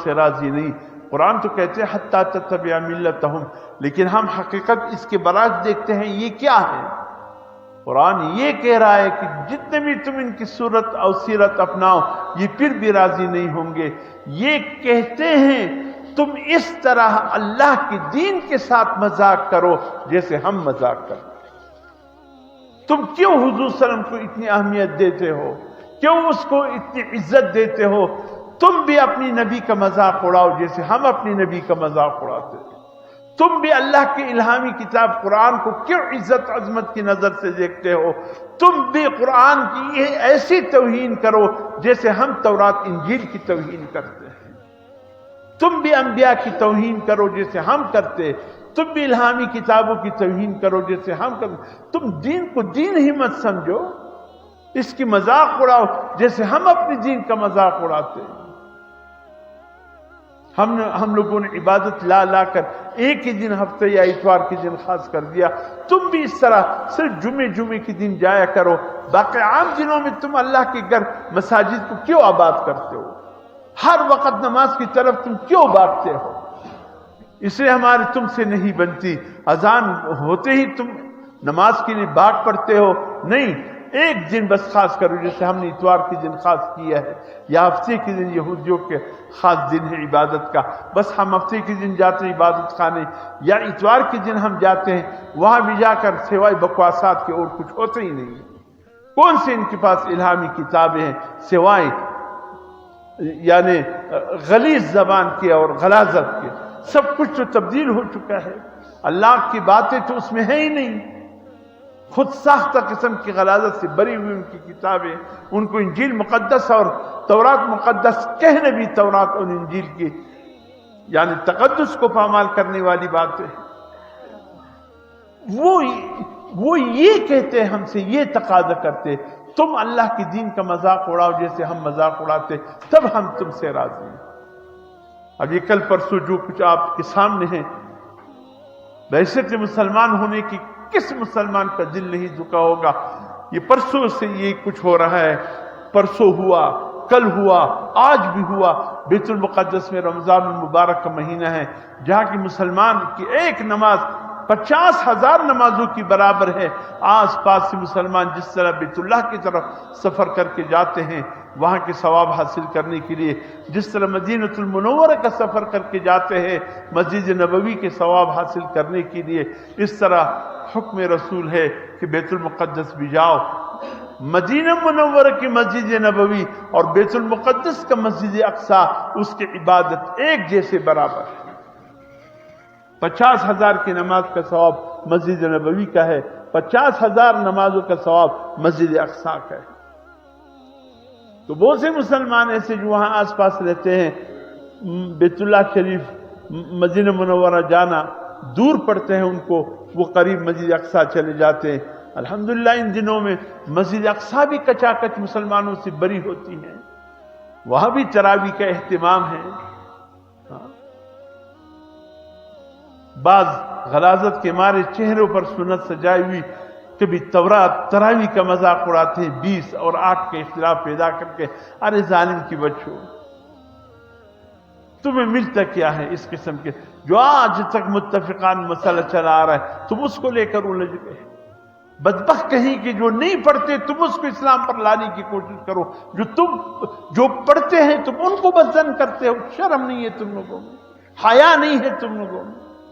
سے راضی نہیں. قرآن تو کہتے ہیں حتیٰ تتبع ملتہم، لیکن ہم حقیقت اس کے برعکس دیکھتے ہیں. یہ کیا ہے؟ قرآن یہ کہہ رہا ہے کہ جتنے بھی تم ان کی صورت اور سیرت اپناؤ یہ پھر بھی راضی نہیں ہوں گے. یہ کہتے ہیں تم اس طرح اللہ کے دین کے ساتھ مذاق کرو جیسے ہم مذاق کرتے. تم کیوں حضور صلی اللہ علیہ وسلم کو اتنی اہمیت دیتے ہو؟ کیوں اس کو اتنی عزت دیتے ہو؟ تم بھی اپنی نبی کا مذاق اڑاؤ جیسے ہم اپنی نبی کا مذاق اڑاتے ہیں. تم بھی اللہ کی الہامی کتاب قرآن کو کیوں عزت عظمت کی نظر سے دیکھتے ہو؟ تم بھی قرآن کی یہ ایسی توہین کرو جیسے ہم تورات انجیل کی توہین کرتے ہیں. تم بھی انبیاء کی توہین کرو جیسے ہم کرتے. تم بھی الہامی کتابوں کی توہین کرو جیسے ہم کرتے. تم دین کو دین ہی مت سمجھو، اس کی مذاق اڑاؤ جیسے ہم اپنے دین کا مذاق اڑاتے ہیں. ہم لوگوں نے عبادت لا کر ایک ہی دن ہفتے یا اتوار کے دن خاص کر دیا. تم بھی اس طرح صرف جمعے کے دن جایا کرو. باقی عام دنوں میں تم اللہ کے گھر مساجد کو کیوں آباد کرتے ہو؟ ہر وقت نماز کی طرف تم کیوں بھاگتے ہو؟ اس لیے ہماری تم سے نہیں بنتی. اذان ہوتے ہی تم نماز کے لیے بھاگ پڑتے ہو. نہیں، ایک دن بس خاص کرو جیسے ہم نے اتوار کے دن خاص کیا ہے، یا ہفتے کے دن یہودیوں کے خاص دن ہے عبادت کا. بس ہم ہفتے کے دن جاتے ہیں عبادت خانے، یا اتوار کے دن ہم جاتے ہیں. وہاں بھی جا کر سوائے بکواسات کے اور کچھ ہوتا ہی نہیں. کون سے ان کے پاس الہامی کتابیں ہیں سوائے یعنی غلیظ زبان کے اور غلاظت کے؟ سب کچھ تو تبدیل ہو چکا ہے. اللہ کی باتیں تو اس میں ہے ہی نہیں. خود ساختہ قسم کی غلاظت سے بری ہوئی ان کی کتابیں. ان کو انجیل مقدس اور تورات مقدس کہنے بھی تورات اور انجیل کی یعنی تقدس کو پامال کرنے والی باتیں. وہ یہ کہتے ہم سے، یہ تقاضا کرتے تم اللہ کے دین کا مذاق اڑاؤ جیسے ہم مذاق اڑاتے، تب ہم تم سے راضی ہیں. اب یہ کل پرسوں جو کچھ آپ کے سامنے ہے، بحیثیت مسلمان ہونے کی کس مسلمان کا دل نہیں دکھا ہوگا؟ یہ پرسوں سے یہ کچھ ہو رہا ہے. پرسوں ہوا، کل ہوا، آج بھی ہوا. بیت المقدس میں رمضان المبارک کا مہینہ ہے جہاں کی مسلمان کی ایک نماز 50,000 نمازوں کی برابر ہے. آس پاس سے مسلمان جس طرح بیت اللہ کی طرف سفر کر کے جاتے ہیں وہاں کے ثواب حاصل کرنے کے لیے، جس طرح مدینہ المنورہ کا سفر کر کے جاتے ہیں مسجد نبوی کے ثواب حاصل کرنے کے لیے، اس طرح حکم رسول ہے کہ بیت المقدس بھی جاؤ. مدینہ منورہ کی مسجد نبوی اور بیت المقدس کا مسجد اقصی، اس کی عبادت ایک جیسے برابر ہے. 50,000 کی نماز کا ثواب مسجد نبوی کا ہے، 50,000 نمازوں کا ثواب مسجد اقصی کا ہے. تو بہت سے مسلمان ایسے جو وہاں آس پاس رہتے ہیں، بیت اللہ شریف مدینہ منورہ جانا دور پڑتے ہیں ان کو، وہ قریب مسجد اقصی چلے جاتے ہیں. الحمدللہ ان دنوں میں مسجد اقصی بھی کچا کچ مسلمانوں سے بری ہوتی ہیں. وہاں بھی تراویح کا اہتمام ہے. بعض غلاظت کے مارے چہروں پر سنت سجائی ہوئی کبھی تورات تراویح کا مذاق اڑاتے ہیں 20 اور 8 کے اختلاف پیدا کر کے. ارے ظالم کی بچوں، تمہیں ملتا کیا ہے اس قسم کے جو آج تک متفقان مسئلہ چلا آ رہا ہے، تم اس کو لے کر الجھ گئے. بدبخت کہیں کہ جو نہیں پڑھتے تم اس کو اسلام پر لانے کی کوشش کرو، جو پڑھتے ہیں تم ان کو بدزن کرتے ہو. شرم نہیں ہے تم لوگوں میں؟ حیا نہیں ہے تم لوگوں میں؟